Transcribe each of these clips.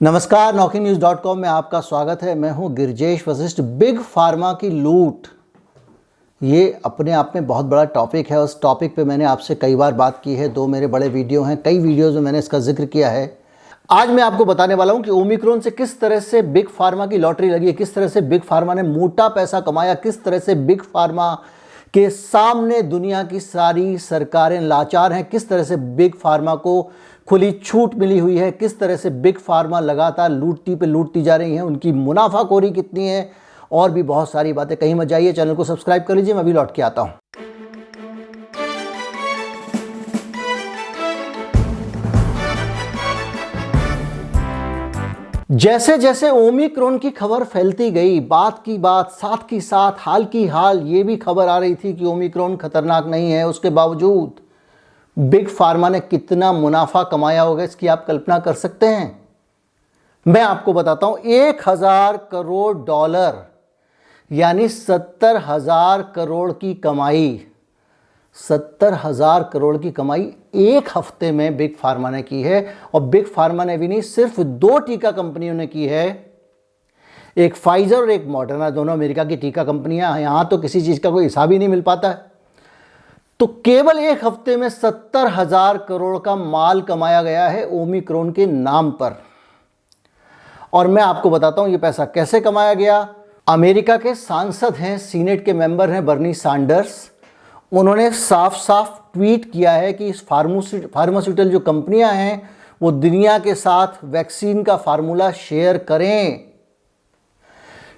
नमस्कार, NaukरीNews.com में आपका स्वागत है। मैं हूं गिरजेश वशिष्ठ। बिग फार्मा की लूट, ये अपने आप में बहुत बड़ा टॉपिक है। उस टॉपिक पे मैंने आपसे कई बार बात की है। दो मेरे बड़े वीडियो हैं, कई वीडियोज़ में मैंने इसका जिक्र किया है। आज मैं आपको बताने वाला हूं कि ओमिक्रॉन से किस तरह से बिग फार्मा की लॉटरी लगी है, किस तरह से बिग फार्मा ने मोटा पैसा कमाया, किस तरह से बिग फार्मा के सामने दुनिया की सारी सरकारें लाचार हैं, किस तरह से बिग फार्मा को खुली छूट मिली हुई है, किस तरह से बिग फार्मा लगातार लूटती जा रही हैं, उनकी मुनाफाखोरी कितनी है, और भी बहुत सारी बातें। कहीं मत जाइए, चैनल को सब्सक्राइब कर लीजिए। मैं अभी लौट के आता हूं। जैसे जैसे ओमिक्रॉन की खबर फैलती गई, बात की बात, साथ की साथ, हाल की हाल ये भी खबर आ रही थी कि ओमिक्रॉन खतरनाक नहीं है, उसके बावजूद बिग फार्मा ने कितना मुनाफा कमाया होगा, इसकी आप कल्पना कर सकते हैं। मैं आपको बताता हूं, 1000 करोड़ डॉलर यानी 70,000 करोड़ की कमाई, 70,000 करोड़ की कमाई एक हफ्ते में बिग फार्मा ने की है। और बिग फार्मा ने भी नहीं, सिर्फ 2 टीका कंपनियों ने की है, एक फाइजर और एक मॉडर्ना, दोनों अमेरिका की टीका कंपनियां हैं। यहां तो किसी चीज का कोई हिसाब ही नहीं मिल पाता है। तो केवल एक हफ्ते में 70,000 करोड़ का माल कमाया गया है ओमिक्रॉन के नाम पर। और मैं आपको बताता हूं ये पैसा कैसे कमाया गया। अमेरिका के सांसद हैं, सीनेट के मेंबर हैं बर्नी सैंडर्स। उन्होंने साफ साफ ट्वीट किया है कि इस फार्मास्यूटिकल जो कंपनियां हैं वो दुनिया के साथ वैक्सीन का फार्मूला शेयर करें,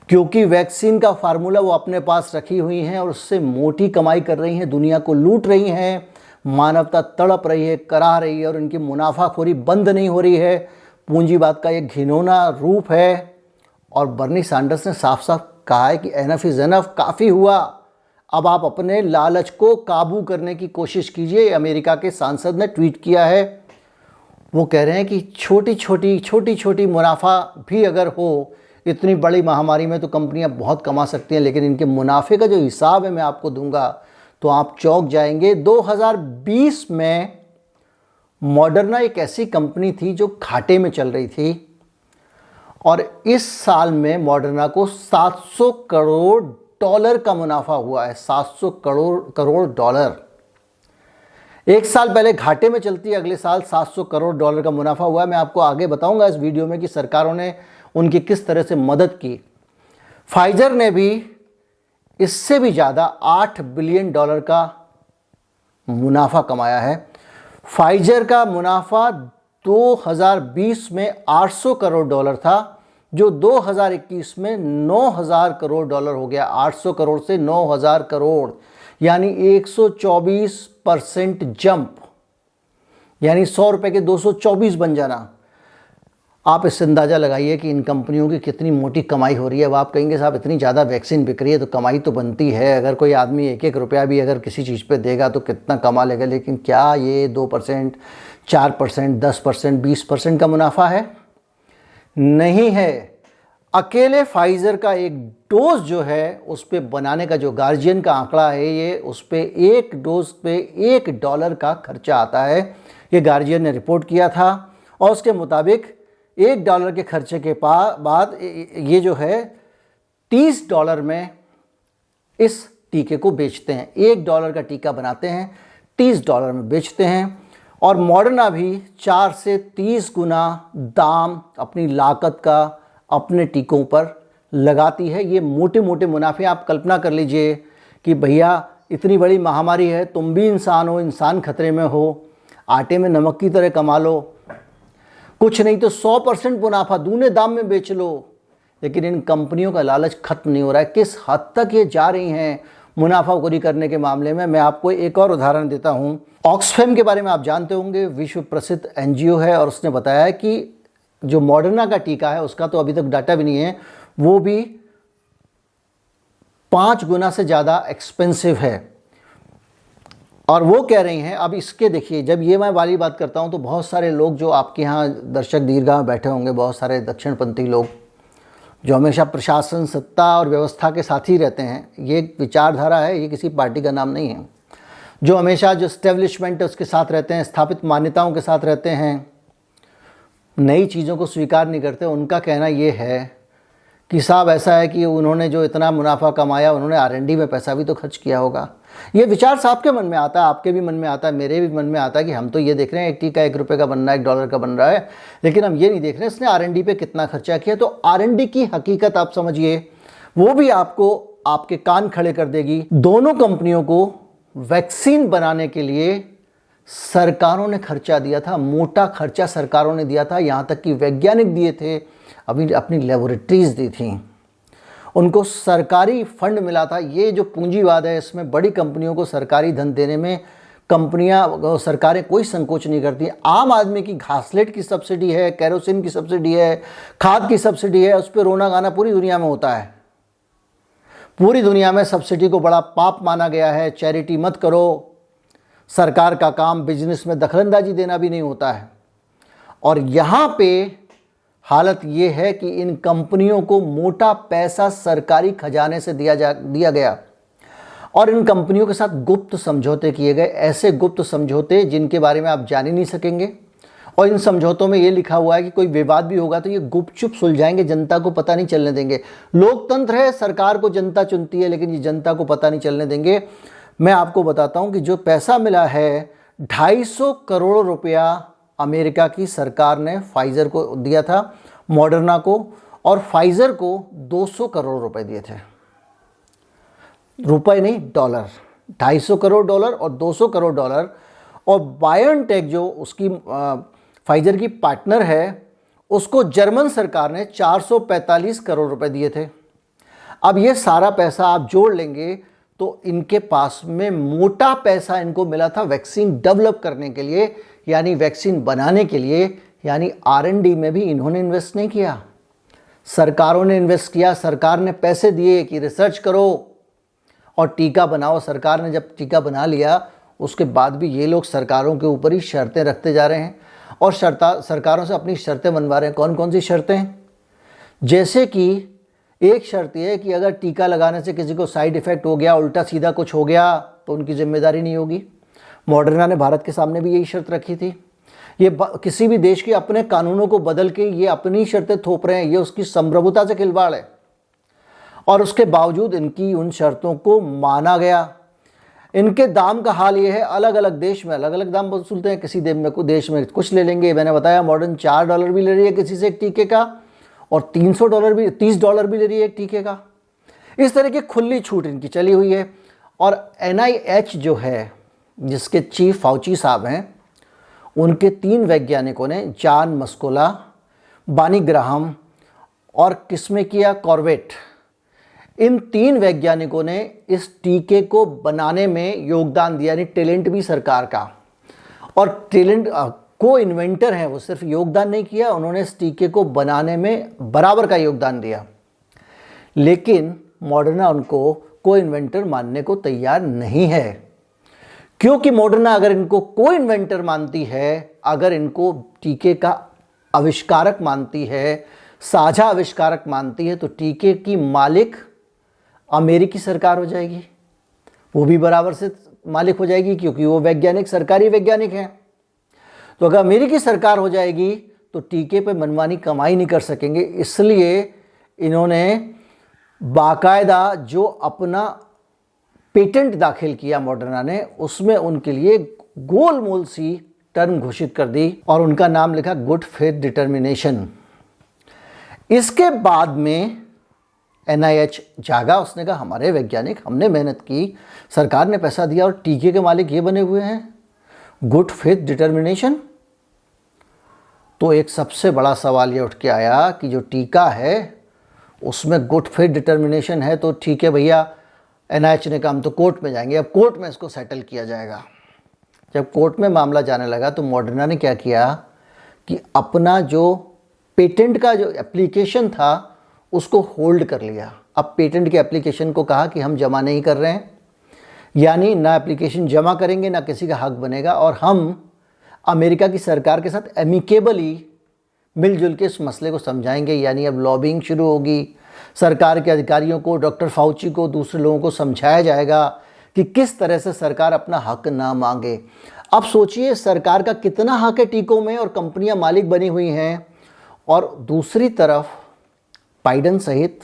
क्योंकि वैक्सीन का फार्मूला वो अपने पास रखी हुई हैं और उससे मोटी कमाई कर रही हैं, दुनिया को लूट रही हैं, मानवता तड़प रही है, कराह रही है और उनकी मुनाफाखोरी बंद नहीं हो रही है। पूंजीवाद का एक घिनौना रूप है। और बर्नी सैंडर्स ने साफ साफ कहा है कि एनफ इज़ एनफ, काफ़ी हुआ, अब आप अपने लालच को काबू करने की कोशिश कीजिए। अमेरिका के सांसद ने ट्वीट किया है। वो कह रहे हैं कि छोटी छोटी मुनाफा भी अगर हो, इतनी बड़ी महामारी में तो कंपनियां बहुत कमा सकती हैं, लेकिन इनके मुनाफे का जो हिसाब है मैं आपको दूंगा तो आप चौंक जाएंगे। 2020 में मॉडर्ना एक ऐसी कंपनी थी जो घाटे में चल रही थी, और इस साल में मॉडर्ना को 700 करोड़ डॉलर का मुनाफा हुआ है। 700 करोड़ डॉलर। एक साल पहले घाटे में चलती, अगले साल 700 करोड़ डॉलर का मुनाफा हुआ है। मैं आपको आगे बताऊंगा इस वीडियो में कि सरकारों ने उनकी किस तरह से मदद की। फाइजर ने भी इससे भी ज़्यादा 8 बिलियन डॉलर का मुनाफा कमाया है। फाइजर का मुनाफा 2020 में 800 करोड़ डॉलर था, जो 2021 में 9,000 करोड़ डॉलर हो गया। 800 करोड़ से 9,000 करोड़ यानी 124% जंप, यानी 100 रुपये के 224 बन जाना। आप इससे अंदाज़ा लगाइए कि इन कंपनियों की कितनी मोटी कमाई हो रही है। अब आप कहेंगे साहब इतनी ज़्यादा वैक्सीन बिक रही है तो कमाई तो बनती है, अगर कोई आदमी 1-1 रुपया भी अगर किसी चीज़ पे देगा तो कितना कमा लेगा। लेकिन क्या ये 2%, 4%, 10%, 20% का मुनाफा है? नहीं है। अकेले फाइजर का एक डोज जो है उस पर बनाने का जो गार्जियन का आंकड़ा है, ये उस पर एक डोज पे $1 का खर्चा आता है। ये गार्जियन ने रिपोर्ट किया था और उसके मुताबिक $1 के खर्चे के बाद ये जो है $30 में इस टीके को बेचते हैं। $1 का टीका बनाते हैं, $30 में बेचते हैं। और मॉडर्ना भी 4 से 30 गुना दाम अपनी लागत का अपने टीकों पर लगाती है। ये मोटे मोटे मुनाफे। आप कल्पना कर लीजिए कि भैया इतनी बड़ी महामारी है, तुम भी इंसान हो, इंसान खतरे में हो, आटे में नमक की तरह कमा लो, कुछ नहीं तो 100% मुनाफा दूने दाम में बेच लो। लेकिन इन कंपनियों का लालच खत्म नहीं हो रहा है। किस हद तक ये जा रही हैं मुनाफाखोरी करने के मामले में। मैं आपको एक और उदाहरण देता हूं। ऑक्सफैम के बारे में आप जानते होंगे, विश्व प्रसिद्ध एनजीओ है, और उसने बताया है कि जो मॉडर्ना का टीका है उसका तो अभी तक डाटा भी नहीं है, वो भी 5 गुना से ज़्यादा एक्सपेंसिव है। और वो कह रही हैं, अब इसके देखिए, जब ये मैं वाली बात करता हूँ तो बहुत सारे लोग जो आपके यहाँ दर्शक दीर्घा में बैठे होंगे, बहुत सारे दक्षिणपंथी लोग जो हमेशा प्रशासन, सत्ता और व्यवस्था के साथ ही रहते हैं, ये एक विचारधारा है, ये किसी पार्टी का नाम नहीं है, जो हमेशा जो एस्टेब्लिशमेंट है उसके साथ रहते हैं, स्थापित मान्यताओं के साथ रहते हैं, नई चीज़ों को स्वीकार नहीं करते। उनका कहना ये है कि साहब ऐसा है कि उन्होंने जो इतना मुनाफा कमाया उन्होंने R&D में पैसा भी तो खर्च किया होगा। ये विचार साहब के मन में आता है, आपके भी मन में आता है, मेरे भी मन में आता है कि हम तो ये देख रहे हैं एक टीका ₹1 का बन रहा है, $1 का बन रहा है, लेकिन हम ये नहीं देख रहे इसने R&D पे कितना खर्चा किया। तो R&D की हकीकत आप समझिए, वो भी आपको आपके कान खड़े कर देगी। दोनों कंपनियों को वैक्सीन बनाने के लिए सरकारों ने खर्चा दिया था, मोटा खर्चा सरकारों ने दिया था, यहाँ तक कि वैज्ञानिक दिए थे, अभी अपनी लेबोरेटरीज दी थी, उनको सरकारी फंड मिला था। ये जो पूंजीवाद है इसमें बड़ी कंपनियों को सरकारी धन देने में सरकारें कोई संकोच नहीं करती। आम आदमी की घासलेट की सब्सिडी है, केरोसिन की सब्सिडी है, खाद की सब्सिडी है, उस पर रोना गाना पूरी दुनिया में होता है। पूरी दुनिया में सब्सिडी को बड़ा पाप माना गया है। चैरिटी मत करो, सरकार का काम बिजनेस में दखलंदाजी देना भी नहीं होता है। और यहाँ पे हालत ये है कि इन कंपनियों को मोटा पैसा सरकारी खजाने से दिया गया और इन कंपनियों के साथ गुप्त समझौते किए गए, ऐसे गुप्त समझौते जिनके बारे में आप जान ही नहीं सकेंगे। और इन समझौतों में ये लिखा हुआ है कि कोई विवाद भी होगा तो ये गुपचुप सुलझाएंगे, जनता को पता नहीं चलने देंगे। लोकतंत्र है, सरकार को जनता चुनती है, लेकिन ये जनता को पता नहीं चलने देंगे। मैं आपको बताता हूं कि जो पैसा मिला है 250 करोड़ रुपया अमेरिका की सरकार ने फाइजर को दिया था, मॉडर्ना को, और फाइजर को 200 करोड़ रुपए दिए थे। रुपए नहीं, डॉलर। 250 करोड़ डॉलर और 200 करोड़ डॉलर। और बायोनटेक जो उसकी फाइजर की पार्टनर है, उसको जर्मन सरकार ने 445 करोड़ रुपए दिए थे। अब ये सारा पैसा आप जोड़ लेंगे तो इनके पास में मोटा पैसा इनको मिला था वैक्सीन डेवलप करने के लिए, यानी वैक्सीन बनाने के लिए। यानी R&D में भी इन्होंने इन्वेस्ट नहीं किया, सरकारों ने इन्वेस्ट किया। सरकार ने पैसे दिए कि रिसर्च करो और टीका बनाओ। सरकार ने जब टीका बना लिया उसके बाद भी ये लोग सरकारों के ऊपर ही शर्तें रखते जा रहे हैं और सरकारों से अपनी शर्तें बनवा रहे हैं। कौन कौन सी शर्तें? जैसे कि एक शर्त यह है कि अगर टीका लगाने से किसी को साइड इफ़ेक्ट हो गया, उल्टा सीधा कुछ हो गया, तो उनकी जिम्मेदारी नहीं होगी। मॉडर्ना ने भारत के सामने भी यही शर्त रखी थी। ये किसी भी देश के अपने कानूनों को बदल के ये अपनी शर्तें थोप रहे हैं, ये उसकी संप्रभुता से खिलवाड़ है। और उसके बावजूद इनकी उन शर्तों को माना गया। इनके दाम का हाल ये है, अलग अलग देश में अलग अलग दाम वसूलते हैं। किसी देश में कुछ ले लेंगे। मैंने बताया मॉडर्न $4 भी ले रही है किसी से एक टीके का, और $30 भी ले रही है एक टीके का। इस तरह की खुली छूट इनकी चली हुई है। और NIH जो है, जिसके चीफ फाउची साहब हैं, उनके 3 वैज्ञानिकों ने, जॉन मस्कोला, बानी ग्राहम और किसमें किया, कॉर्बेट, इन 3 वैज्ञानिकों ने इस टीके को बनाने में योगदान दिया। यानी टैलेंट भी सरकार का, और टैलेंट को इन्वेंटर हैं, वो सिर्फ योगदान नहीं किया, उन्होंने इस टीके को बनाने में बराबर का योगदान दिया। लेकिन मॉडर्ना उनको को इन्वेंटर मानने को तैयार नहीं है, क्योंकि मॉडर्ना अगर इनको को इन्वेंटर मानती है, अगर इनको टीके का आविष्कारक मानती है, साझा आविष्कारक मानती है, तो टीके की मालिक अमेरिकी सरकार हो जाएगी, वो भी बराबर से मालिक हो जाएगी, क्योंकि वो वैज्ञानिक सरकारी वैज्ञानिक हैं। तो अगर अमेरिकी सरकार हो जाएगी तो टीके पे मनमानी कमाई नहीं कर सकेंगे। इसलिए इन्होंने बाकायदा जो अपना पेटेंट दाखिल किया मॉडर्ना ने, उसमें उनके लिए गोलमोल सी टर्म घोषित कर दी और उनका नाम लिखा गुड फेथ डिटर्मिनेशन। इसके बाद में NIH जागा, उसने कहा हमारे वैज्ञानिक, हमने मेहनत की, सरकार ने पैसा दिया और टीके के मालिक ये बने हुए हैं, गुड फेथ डिटर्मिनेशन। तो एक सबसे बड़ा सवाल ये उठ के आया कि जो टीका है उसमें गुड फेथ डिटर्मिनेशन है, तो ठीक है भैया, NIH ने कहा हम तो कोर्ट में जाएंगे, अब कोर्ट में इसको सेटल किया जाएगा। जब कोर्ट में मामला जाने लगा तो मॉडर्ना ने क्या किया कि अपना जो पेटेंट का जो एप्लीकेशन था उसको होल्ड कर लिया। अब पेटेंट के एप्लीकेशन को कहा कि हम जमा नहीं कर रहे हैं, यानी ना एप्लीकेशन जमा करेंगे ना किसी का हक बनेगा, और हम अमेरिका की सरकार के साथ एमिकेबली मिलजुल के इस मसले को समझाएंगे। यानी अब लॉबिंग शुरू होगी, सरकार के अधिकारियों को, डॉक्टर फाउची को, दूसरे लोगों को समझाया जाएगा कि किस तरह से सरकार अपना हक ना मांगे। अब सोचिए सरकार का कितना हक है टीकों में और कंपनियां मालिक बनी हुई हैं, और दूसरी तरफ बाइडेन सहित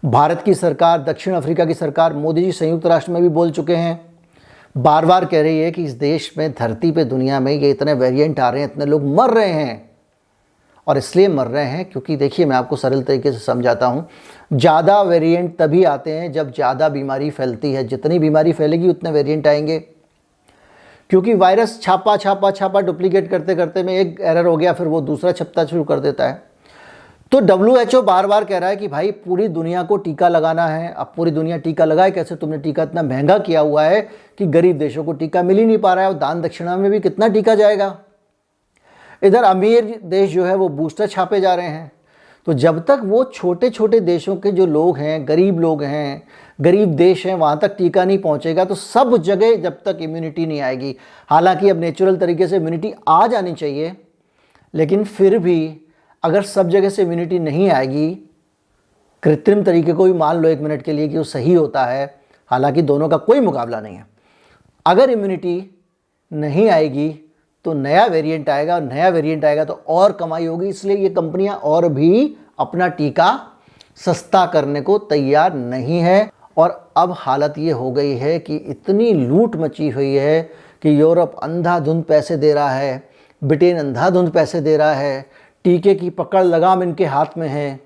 भारत की सरकार, दक्षिण अफ्रीका की सरकार, मोदी जी संयुक्त राष्ट्र में भी बोल चुके हैं, बार बार कह रही है कि इस देश में, धरती पे, दुनिया में ये इतने वेरिएंट आ रहे हैं, इतने लोग मर रहे हैं। और इसलिए मर रहे हैं क्योंकि देखिए मैं आपको सरल तरीके से समझाता हूँ, ज़्यादा वेरिएंट तभी आते हैं जब ज़्यादा बीमारी फैलती है। जितनी बीमारी फैलेगी उतने वेरिएंट आएंगे, क्योंकि वायरस छापा डुप्लीकेट करते करते में एक एरर हो गया, फिर वो दूसरा छपता शुरू कर देता है। तो WHO बार बार कह रहा है कि भाई पूरी दुनिया को टीका लगाना है। अब पूरी दुनिया टीका लगाए कैसे? तुमने टीका इतना महंगा किया हुआ है कि गरीब देशों को टीका मिल ही नहीं पा रहा है, और दान दक्षिणा में भी कितना टीका जाएगा। इधर अमीर देश जो है वो बूस्टर छापे जा रहे हैं। तो जब तक वो छोटे छोटे देशों के जो लोग हैं, गरीब लोग हैं, गरीब देश हैं, वहाँ तक टीका नहीं पहुँचेगा, तो सब जगह जब तक इम्यूनिटी नहीं आएगी, हालांकि अब नेचुरल तरीके से इम्यूनिटी आ जानी चाहिए, लेकिन फिर भी अगर सब जगह से इम्यूनिटी नहीं आएगी, कृत्रिम तरीके को भी मान लो 1 मिनट के लिए कि वो सही होता है, हालांकि दोनों का कोई मुकाबला नहीं है। अगर इम्यूनिटी नहीं आएगी तो नया वेरिएंट आएगा, और नया वेरिएंट आएगा तो और कमाई होगी। इसलिए ये कंपनियां और भी अपना टीका सस्ता करने को तैयार नहीं है। और अब हालत ये हो गई है कि इतनी लूट मची हुई है कि यूरोप अंधाधुंध पैसे दे रहा है, ब्रिटेन अंधाधुंध पैसे दे रहा है, टीके की पकड़ लगाम इनके हाथ में है,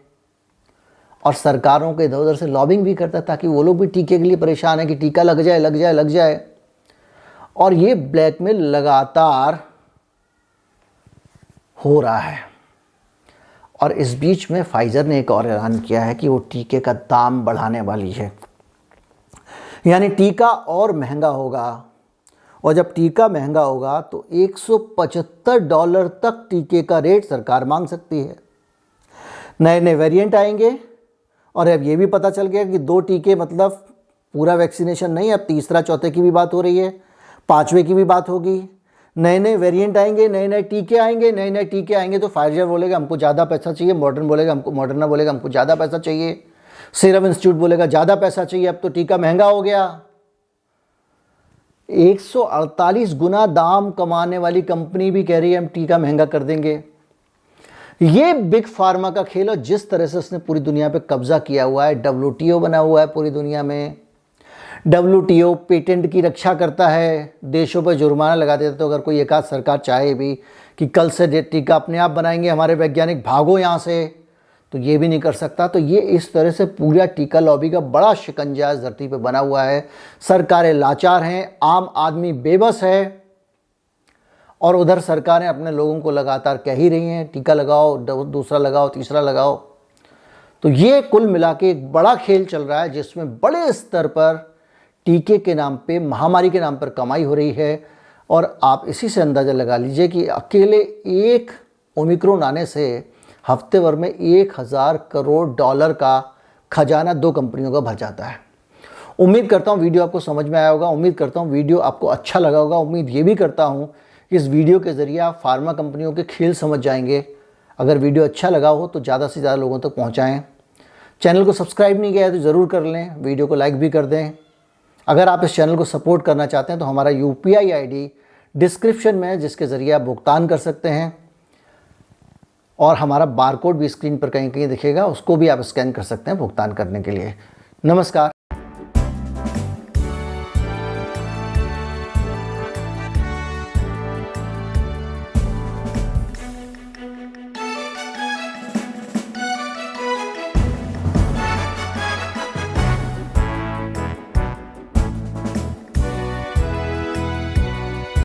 और सरकारों के इधर उधर से लॉबिंग भी करता है ताकि वो लोग भी टीके के लिए परेशान है कि टीका लग जाए लग जाए लग जाए। और ये ब्लैकमेल लगातार हो रहा है। और इस बीच में फाइजर ने एक और ऐलान किया है कि वो टीके का दाम बढ़ाने वाली है, यानी टीका और महंगा होगा। और जब टीका महंगा होगा तो $175 तक टीके का रेट सरकार मांग सकती है। नए नए वेरिएंट आएंगे, और अब ये भी पता चल गया कि 2 टीके मतलब पूरा वैक्सीनेशन नहीं, अब तीसरा चौथे की भी बात हो रही है, 5वें की भी बात होगी। नए नए वेरिएंट आएंगे, नए नए टीके आएंगे, तो फाइजर बोलेगा हमको ज़्यादा पैसा चाहिए, मॉडर्ना बोलेगा हमको ज़्यादा पैसा चाहिए, सीरम इंस्टीट्यूट बोलेगा ज़्यादा पैसा चाहिए, अब तो टीका महंगा हो गया। 148 गुना दाम कमाने वाली कंपनी भी कह रही है हम टीका महंगा कर देंगे। ये बिग फार्मा का खेल, और जिस तरह से उसने पूरी दुनिया पे कब्जा किया हुआ है, WTO बना हुआ है पूरी दुनिया में। WTO पेटेंट की रक्षा करता है, देशों पर जुर्माना लगा देता है। तो अगर कोई एक आध सरकार चाहे भी कि कल से टीका अपने आप बनाएंगे हमारे वैज्ञानिक, भागो यहाँ से, तो ये भी नहीं कर सकता। तो ये इस तरह से पूरा टीका लॉबी का बड़ा शिकंजा इस धरती पे बना हुआ है। सरकारें लाचार हैं, आम आदमी बेबस है, और उधर सरकारें अपने लोगों को लगातार कह ही रही हैं टीका लगाओ, दूसरा लगाओ, तीसरा लगाओ। तो ये कुल मिला के एक बड़ा खेल चल रहा है जिसमें बड़े स्तर पर टीके के नाम पे, महामारी के नाम पर कमाई हो रही है। और आप इसी से अंदाज़ा लगा लीजिए कि अकेले एक ओमिक्रॉन आने से हफ्ते भर में $1000 करोड़ का खजाना 2 कंपनियों का भर जाता है। उम्मीद करता हूँ वीडियो आपको समझ में आया होगा, उम्मीद करता हूँ वीडियो आपको अच्छा लगा होगा। उम्मीद ये भी करता हूँ कि इस वीडियो के ज़रिए आप फार्मा कंपनियों के खेल समझ जाएंगे। अगर वीडियो अच्छा लगा हो तो ज़्यादा से ज़्यादा लोगों तक पहुँचाएँ। चैनल को सब्सक्राइब नहीं किया है तो ज़रूर कर लें, वीडियो को लाइक भी कर दें। अगर आप इस चैनल को सपोर्ट करना चाहते हैं तो हमारा UPI ID डिस्क्रिप्शन में है, जिसके ज़रिए आप भुगतान कर सकते हैं, और हमारा बारकोड भी स्क्रीन पर कहीं कहीं दिखेगा, उसको भी आप स्कैन कर सकते हैं भुगतान करने के लिए। नमस्कार।